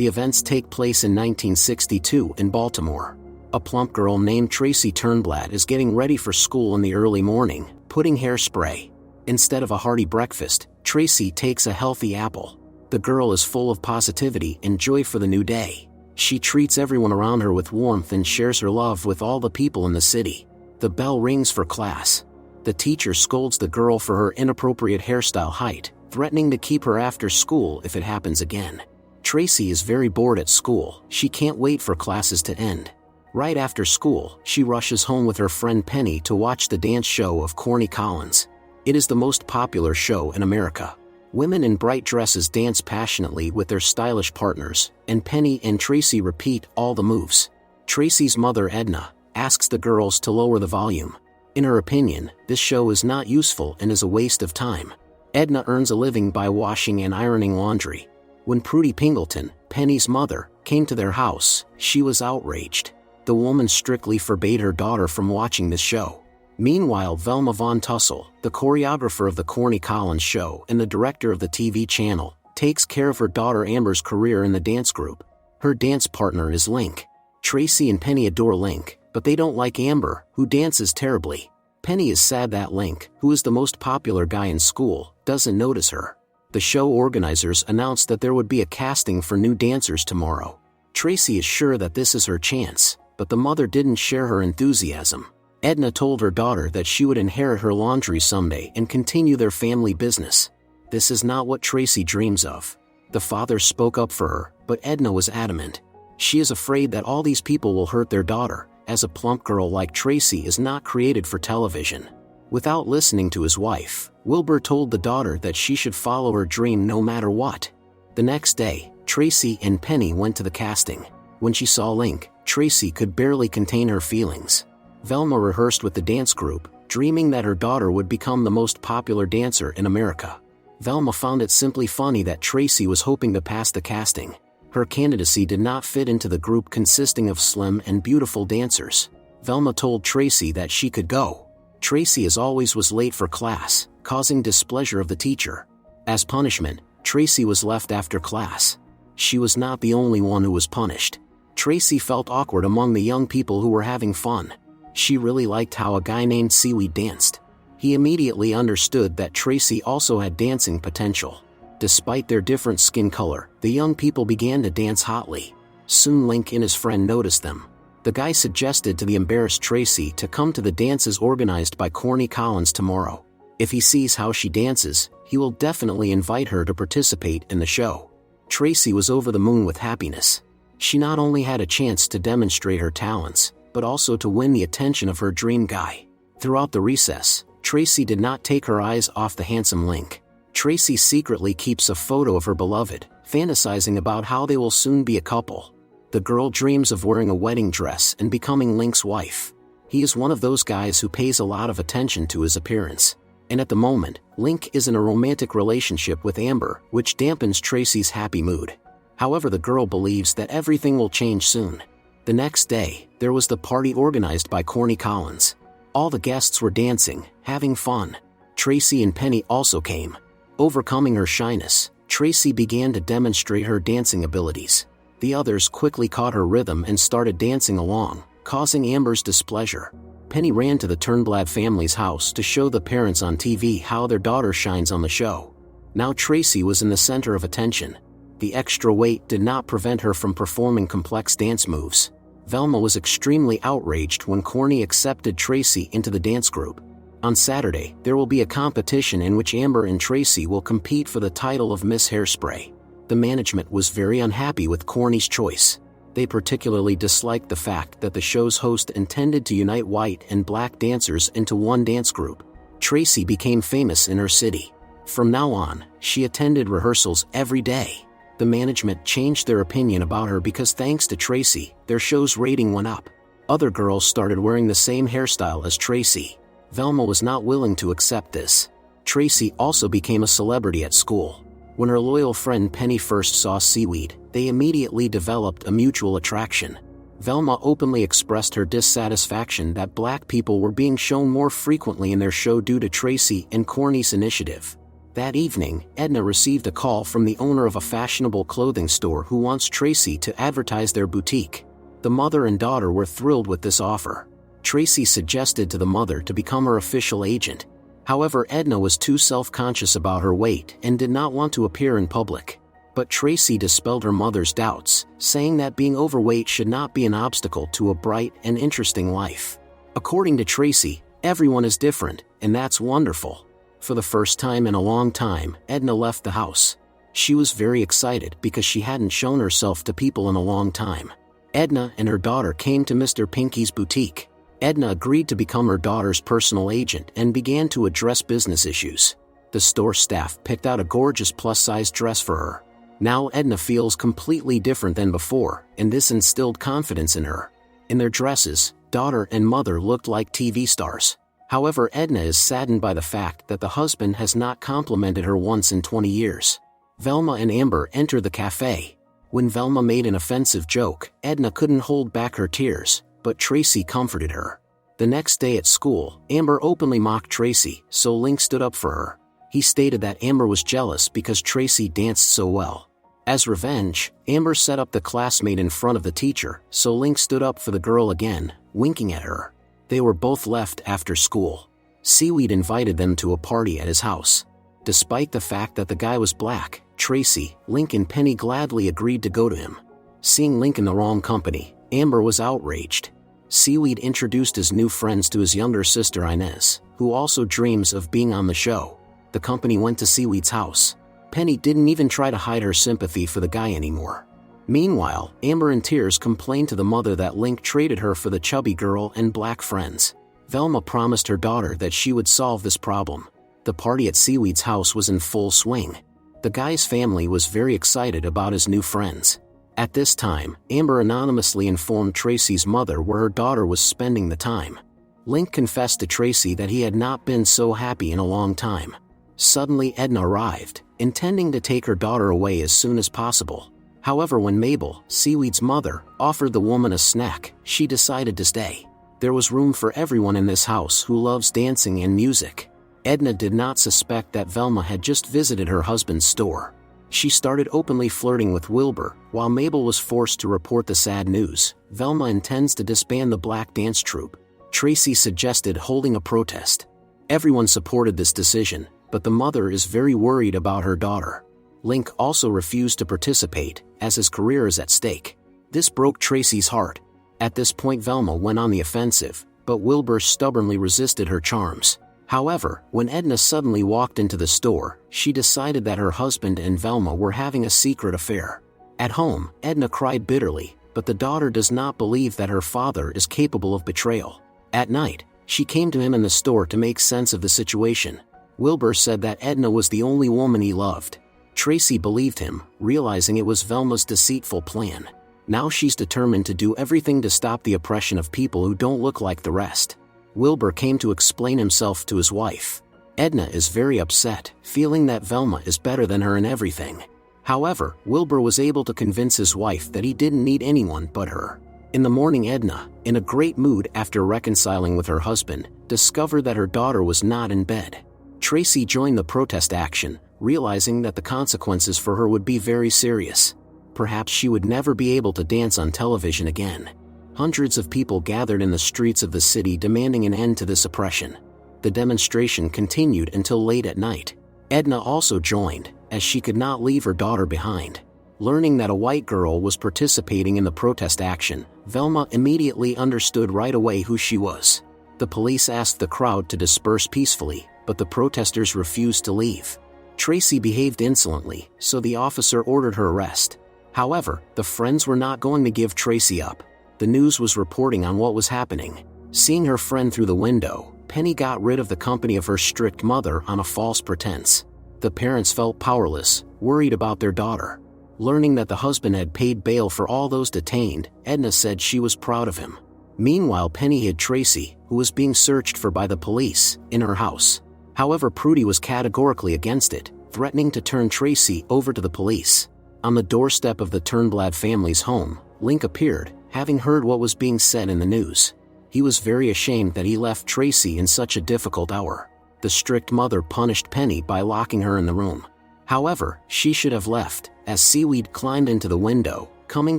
The events take place in 1962 in Baltimore. A plump girl named Tracy Turnblad is getting ready for school in the early morning, putting hairspray. Instead of a hearty breakfast, Tracy takes a healthy apple. The girl is full of positivity and joy for the new day. She treats everyone around her with warmth and shares her love with all the people in the city. The bell rings for class. The teacher scolds the girl for her inappropriate hairstyle height, threatening to keep her after school if it happens again. Tracy is very bored at school. She can't wait for classes to end. Right after school, she rushes home with her friend Penny to watch the dance show of Corny Collins. It is the most popular show in America. Women in bright dresses dance passionately with their stylish partners, and Penny and Tracy repeat all the moves. Tracy's mother, Edna, asks the girls to lower the volume. In her opinion, this show is not useful and is a waste of time. Edna earns a living by washing and ironing laundry. When Prudy Pingleton, Penny's mother, came to their house, she was outraged. The woman strictly forbade her daughter from watching this show. Meanwhile, Velma Von Tussle, the choreographer of the Corny Collins show and the director of the TV channel, takes care of her daughter Amber's career in the dance group. Her dance partner is Link. Tracy and Penny adore Link, but they don't like Amber, who dances terribly. Penny is sad that Link, who is the most popular guy in school, doesn't notice her. The show organizers announced that there would be a casting for new dancers tomorrow. Tracy is sure that this is her chance, but the mother didn't share her enthusiasm. Edna told her daughter that she would inherit her laundry someday and continue their family business. This is not what Tracy dreams of. The father spoke up for her, but Edna was adamant. She is afraid that all these people will hurt their daughter, as a plump girl like Tracy is not created for television. Without listening to his wife, Wilbur told the daughter that she should follow her dream no matter what. The next day, Tracy and Penny went to the casting. When she saw Link, Tracy could barely contain her feelings. Velma rehearsed with the dance group, dreaming that her daughter would become the most popular dancer in America. Velma found it simply funny that Tracy was hoping to pass the casting. Her candidacy did not fit into the group consisting of slim and beautiful dancers. Velma told Tracy that she could go. Tracy as always was late for class, causing displeasure of the teacher. As punishment, Tracy was left after class. She was not the only one who was punished. Tracy felt awkward among the young people who were having fun. She really liked how a guy named Seaweed danced. He immediately understood that Tracy also had dancing potential. Despite their different skin color, the young people began to dance hotly. Soon Link and his friend noticed them. The guy suggested to the embarrassed Tracy to come to the dances organized by Corny Collins tomorrow. If he sees how she dances, he will definitely invite her to participate in the show. Tracy was over the moon with happiness. She not only had a chance to demonstrate her talents, but also to win the attention of her dream guy. Throughout the recess, Tracy did not take her eyes off the handsome Link. Tracy secretly keeps a photo of her beloved, fantasizing about how they will soon be a couple. The girl dreams of wearing a wedding dress and becoming Link's wife. He is one of those guys who pays a lot of attention to his appearance. And at the moment, Link is in a romantic relationship with Amber, which dampens Tracy's happy mood. However, the girl believes that everything will change soon. The next day, there was the party organized by Corny Collins. All the guests were dancing, having fun. Tracy and Penny also came. Overcoming her shyness, Tracy began to demonstrate her dancing abilities. The others quickly caught her rhythm and started dancing along, causing Amber's displeasure. Penny ran to the Turnblad family's house to show the parents on TV how their daughter shines on the show. Now Tracy was in the center of attention. The extra weight did not prevent her from performing complex dance moves. Velma was extremely outraged when Corny accepted Tracy into the dance group. On Saturday, there will be a competition in which Amber and Tracy will compete for the title of Miss Hairspray. The management was very unhappy with Corny's choice. They particularly disliked the fact that the show's host intended to unite white and black dancers into one dance group. Tracy became famous in her city. From now on, she attended rehearsals every day. The management changed their opinion about her because thanks to Tracy, their show's rating went up. Other girls started wearing the same hairstyle as Tracy. Velma was not willing to accept this. Tracy also became a celebrity at school. When her loyal friend Penny first saw Seaweed, they immediately developed a mutual attraction. Velma openly expressed her dissatisfaction that black people were being shown more frequently in their show due to Tracy and Corny's initiative. That evening, Edna received a call from the owner of a fashionable clothing store who wants Tracy to advertise their boutique. The mother and daughter were thrilled with this offer. Tracy suggested to the mother to become her official agent. However, Edna was too self-conscious about her weight and did not want to appear in public. But Tracy dispelled her mother's doubts, saying that being overweight should not be an obstacle to a bright and interesting life. According to Tracy, everyone is different, and that's wonderful. For the first time in a long time, Edna left the house. She was very excited because she hadn't shown herself to people in a long time. Edna and her daughter came to Mr. Pinky's boutique. Edna agreed to become her daughter's personal agent and began to address business issues. The store staff picked out a gorgeous plus-size dress for her. Now Edna feels completely different than before, and this instilled confidence in her. In their dresses, daughter and mother looked like TV stars. However, Edna is saddened by the fact that the husband has not complimented her once in 20 years. Velma and Amber enter the cafe. When Velma made an offensive joke, Edna couldn't hold back her tears, but Tracy comforted her. The next day at school, Amber openly mocked Tracy, so Link stood up for her. He stated that Amber was jealous because Tracy danced so well. As revenge, Amber set up the classmate in front of the teacher, so Link stood up for the girl again, winking at her. They were both left after school. Seaweed invited them to a party at his house. Despite the fact that the guy was black, Tracy, Link and Penny gladly agreed to go to him. Seeing Link in the wrong company, Amber was outraged. Seaweed introduced his new friends to his younger sister Inez, who also dreams of being on the show. The company went to Seaweed's house. Penny didn't even try to hide her sympathy for the guy anymore. Meanwhile, Amber in tears complained to the mother that Link traded her for the chubby girl and black friends. Velma promised her daughter that she would solve this problem. The party at Seaweed's house was in full swing. The guy's family was very excited about his new friends. At this time, Amber anonymously informed Tracy's mother where her daughter was spending the time. Link confessed to Tracy that he had not been so happy in a long time. Suddenly Edna arrived, intending to take her daughter away as soon as possible. However, when Mabel, Seaweed's mother, offered the woman a snack, she decided to stay. There was room for everyone in this house who loves dancing and music. Edna did not suspect that Velma had just visited her husband's store. She started openly flirting with Wilbur, while Mabel was forced to report the sad news. Velma intends to disband the black dance troupe. Tracy suggested holding a protest. Everyone supported this decision, but the mother is very worried about her daughter. Link also refused to participate, as his career is at stake. This broke Tracy's heart. At this point Velma went on the offensive, but Wilbur stubbornly resisted her charms. However, when Edna suddenly walked into the store, she decided that her husband and Velma were having a secret affair. At home, Edna cried bitterly, but the daughter does not believe that her father is capable of betrayal. At night, she came to him in the store to make sense of the situation. Wilbur said that Edna was the only woman he loved. Tracy believed him, realizing it was Velma's deceitful plan. Now she's determined to do everything to stop the oppression of people who don't look like the rest. Wilbur came to explain himself to his wife. Edna is very upset, feeling that Velma is better than her in everything. However, Wilbur was able to convince his wife that he didn't need anyone but her. In the morning, Edna, in a great mood after reconciling with her husband, discovered that her daughter was not in bed. Tracy joined the protest action, realizing that the consequences for her would be very serious. Perhaps she would never be able to dance on television again. Hundreds of people gathered in the streets of the city demanding an end to this oppression. The demonstration continued until late at night. Edna also joined, as she could not leave her daughter behind. Learning that a white girl was participating in the protest action, Velma immediately understood right away who she was. The police asked the crowd to disperse peacefully, but the protesters refused to leave. Tracy behaved insolently, so the officer ordered her arrest. However, the friends were not going to give Tracy up. The news was reporting on what was happening. Seeing her friend through the window, Penny got rid of the company of her strict mother on a false pretense. The parents felt powerless, worried about their daughter. Learning that the husband had paid bail for all those detained, Edna said she was proud of him. Meanwhile, Penny hid Tracy, who was being searched for by the police, in her house. However, Prudy was categorically against it, threatening to turn Tracy over to the police. On the doorstep of the Turnblad family's home, Link appeared, having heard what was being said in the news. He was very ashamed that he left Tracy in such a difficult hour. The strict mother punished Penny by locking her in the room. However, she should have left, as Seaweed climbed into the window, coming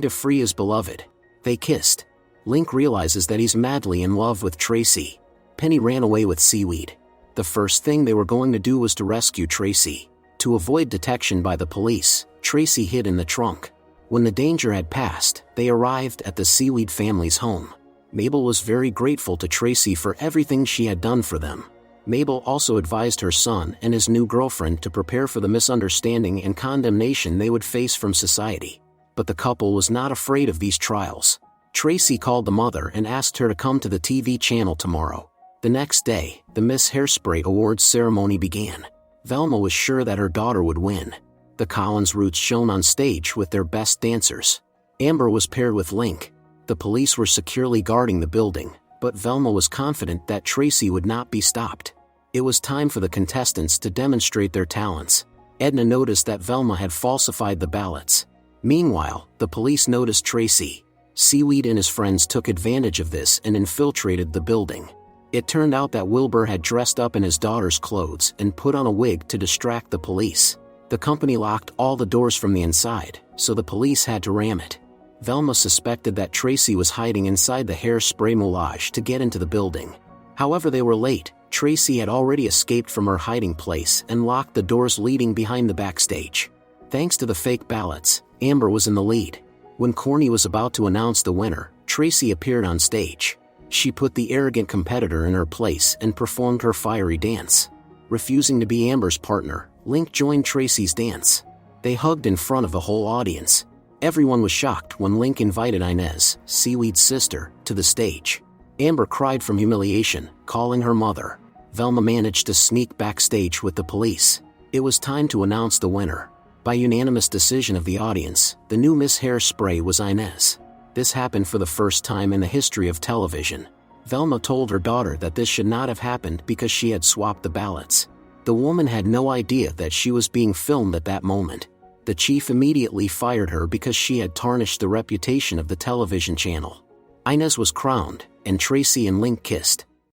to free his beloved. They kissed. Link realizes that he's madly in love with Tracy. Penny ran away with Seaweed. The first thing they were going to do was to rescue Tracy. To avoid detection by the police, Tracy hid in the trunk. When the danger had passed, they arrived at the Seaweed family's home. Mabel was very grateful to Tracy for everything she had done for them. Mabel also advised her son and his new girlfriend to prepare for the misunderstanding and condemnation they would face from society. But the couple was not afraid of these trials. Tracy called the mother and asked her to come to the TV channel tomorrow. The next day, the Miss Hairspray Awards ceremony began. Velma was sure that her daughter would win. The Collins Roots shone on stage with their best dancers. Amber was paired with Link. The police were securely guarding the building, but Velma was confident that Tracy would not be stopped. It was time for the contestants to demonstrate their talents. Edna noticed that Velma had falsified the ballots. Meanwhile, the police noticed Tracy. Seaweed and his friends took advantage of this and infiltrated the building. It turned out that Wilbur had dressed up in his daughter's clothes and put on a wig to distract the police. The company locked all the doors from the inside, so the police had to ram it. Velma suspected that Tracy was hiding inside the hairspray moulage to get into the building. However, they were late. Tracy had already escaped from her hiding place and locked the doors leading behind the backstage. Thanks to the fake ballots, Amber was in the lead. When Corny was about to announce the winner, Tracy appeared on stage. She put the arrogant competitor in her place and performed her fiery dance. Refusing to be Amber's partner, Link joined Tracy's dance. They hugged in front of the whole audience. Everyone was shocked when Link invited Inez, Seaweed's sister, to the stage. Amber cried from humiliation, calling her mother. Velma managed to sneak backstage with the police. It was time to announce the winner. By unanimous decision of the audience, the new Miss Hairspray was Inez. This happened for the first time in the history of television. Velma told her daughter that this should not have happened because she had swapped the ballots. The woman had no idea that she was being filmed at that moment. The chief immediately fired her because she had tarnished the reputation of the television channel. Inez was crowned, and Tracy and Link kissed.